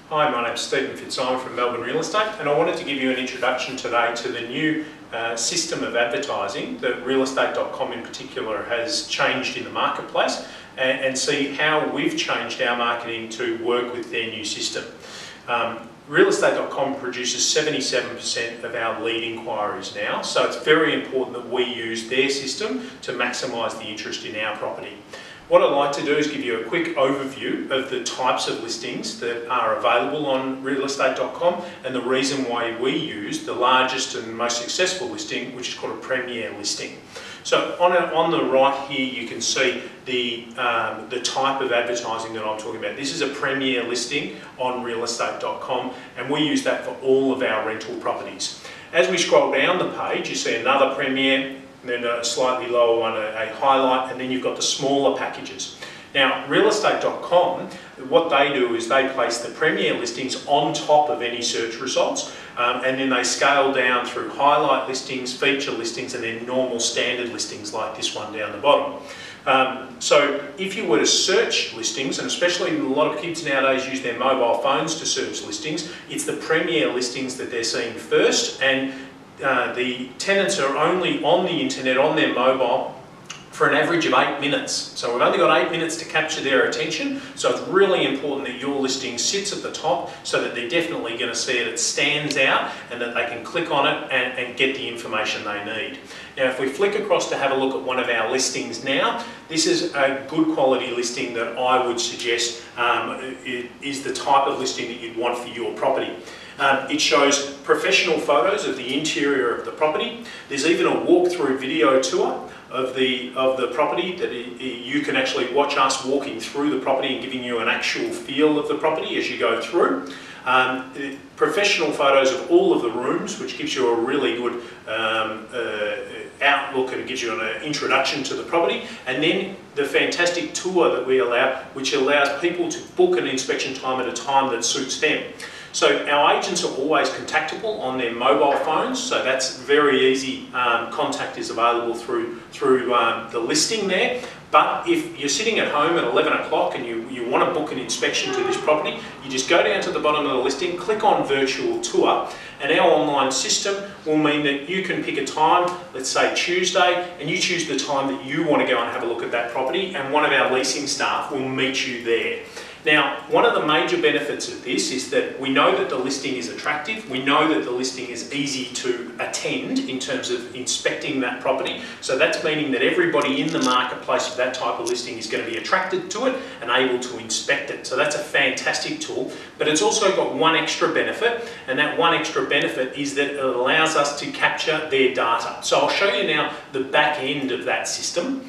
Hi, my name's Stephen Fitzsimon from Melbourne Real Estate, and I wanted to give you an introduction today to the new system of advertising that realestate.com in particular has changed in the marketplace, and see how we've changed our marketing to work with their new system. Realestate.com produces 77% of our lead inquiries now, so it's very important that we use their system to maximise the interest in our property. What I'd like to do is give you a quick overview of the types of listings that are available on realestate.com and the reason why we use the largest and most successful listing, which is called a premier listing. So on the right here you can see the type of advertising that I'm talking about. This is a premier listing on realestate.com, and we use that for all of our rental properties. As we scroll down the page, you see another premier, then a slightly lower one, a highlight, and then you've got the smaller packages. Now, realestate.com, what they do is they place the premier listings on top of any search results, and then they scale down through highlight listings, feature listings, and then normal standard listings like this one down the bottom. So if you were to search listings, and especially a lot of kids nowadays use their mobile phones to search listings, it's the premier listings that they're seeing first, and the tenants are only on the internet, on their mobile, for an average of 8 minutes. So we've only got 8 minutes to capture their attention, so it's really important that your listing sits at the top so that they're definitely going to see it stands out, and that they can click on it and get the information they need. Now if we flick across to have a look at one of our listings now, this is a good quality listing that I would suggest is the type of listing that you'd want for your property. It shows professional photos of the interior of the property. There's even a walkthrough video tour of the property that you can actually watch us walking through the property and giving you an actual feel of the property as you go through. Professional photos of all of the rooms, which gives you a really good outlook and gives you an introduction to the property, and then the fantastic tour that we allow, which allows people to book an inspection time at a time that suits them. So our agents are always contactable on their mobile phones, so that's very easy. Contact is available through the listing there. But if you're sitting at home at 11 o'clock and you want to book an inspection to this property, you just go down to the bottom of the listing, click on virtual tour, and our online system will mean that you can pick a time, let's say Tuesday, and you choose the time that you want to go and have a look at that property, and one of our leasing staff will meet you there. Now, one of the major benefits of this is that we know that the listing is attractive, we know that the listing is easy to attend in terms of inspecting that property, so that's meaning that everybody in the marketplace of that type of listing is going to be attracted to it and able to inspect it. So that's a fantastic tool, but it's also got one extra benefit, and that one extra benefit is that it allows us to capture their data. So I'll show you now the back end of that system.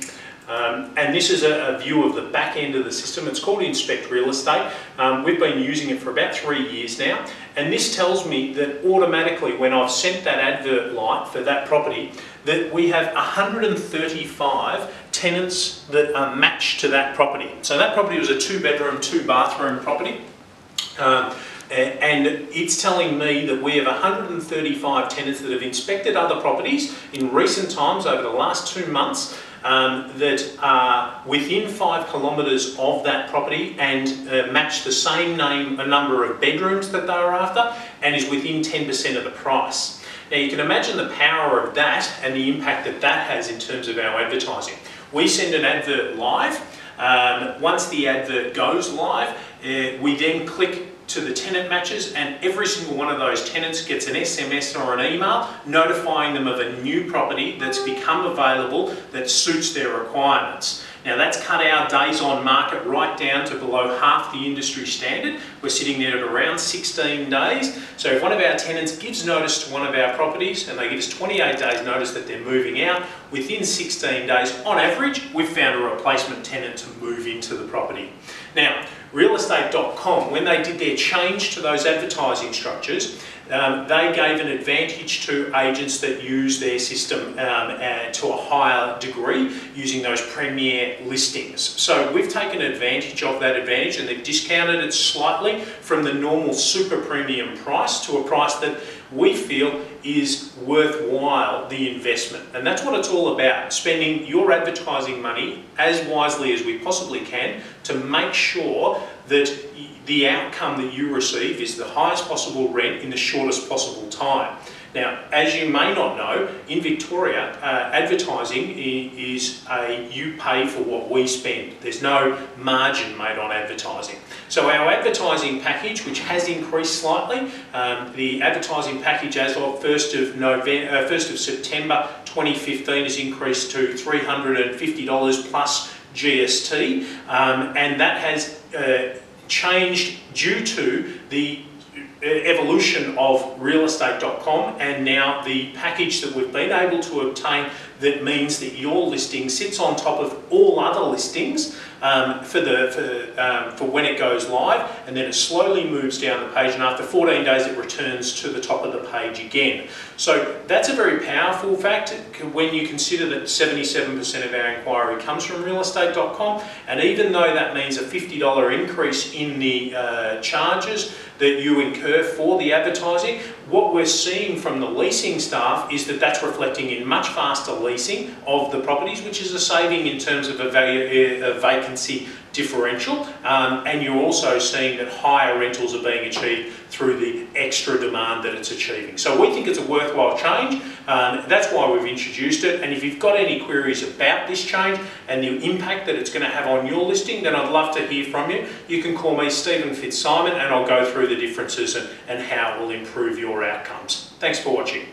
And this is a view of the back end of the system. It's called Inspect Real Estate. We've been using it for about 3 years now, and this tells me that automatically when I've sent that advert light for that property, that we have 135 tenants that are matched to that property. So that property was a 2-bedroom, 2-bathroom property. And it's telling me that we have 135 tenants that have inspected other properties in recent times over the last 2 months, that are within 5 kilometres of that property and match the same number of bedrooms that they are after, and is within 10% of the price. Now you can imagine the power of that and the impact that that has in terms of our advertising. We send an advert live. Once the advert goes live, we then click to the tenant matches, and every single one of those tenants gets an SMS or an email notifying them of a new property that's become available that suits their requirements. Now that's cut our days on market right down to below half the industry standard. We're sitting there at around 16 days. So if one of our tenants gives notice to one of our properties and they give us 28 days notice that they're moving out, within 16 days on average we've found a replacement tenant to move into the property. Now realestate.com, when they did their change to those advertising structures, they gave an advantage to agents that use their system to a higher degree using those premier listings. So we've taken advantage of that advantage, and they've discounted it slightly from the normal super premium price to a price that we feel is worthwhile the investment. And that's what it's all about, spending your advertising money as wisely as we possibly can to make sure that the outcome that you receive is the highest possible rent in the shortest possible time. Now, as you may not know, in Victoria, advertising is you pay for what we spend. There's no margin made on advertising. So our advertising package, which has increased slightly, the advertising package as of 1st of September 2015 has increased to $350 plus GST, and that has changed due to the evolution of realestate.com and now the package that we've been able to obtain that means that your listing sits on top of all other listings for when it goes live, and then it slowly moves down the page, and after 14 days it returns to the top of the page again. So that's a very powerful fact when you consider that 77% of our inquiry comes from realestate.com, and even though that means a $50 increase in the charges that you incur for the advertising, what we're seeing from the leasing staff is that that's reflecting in much faster leasing of the properties, which is a saving in terms of a vacancy differential, and you're also seeing that higher rentals are being achieved through the extra demand that it's achieving. So we think it's a worthwhile change. That's why we've introduced it, and if you've got any queries about this change and the impact that it's going to have on your listing, then I'd love to hear from you. You can call me Stephen Fitzsimon and I'll go through the differences and how it will improve your outcomes. Thanks for watching.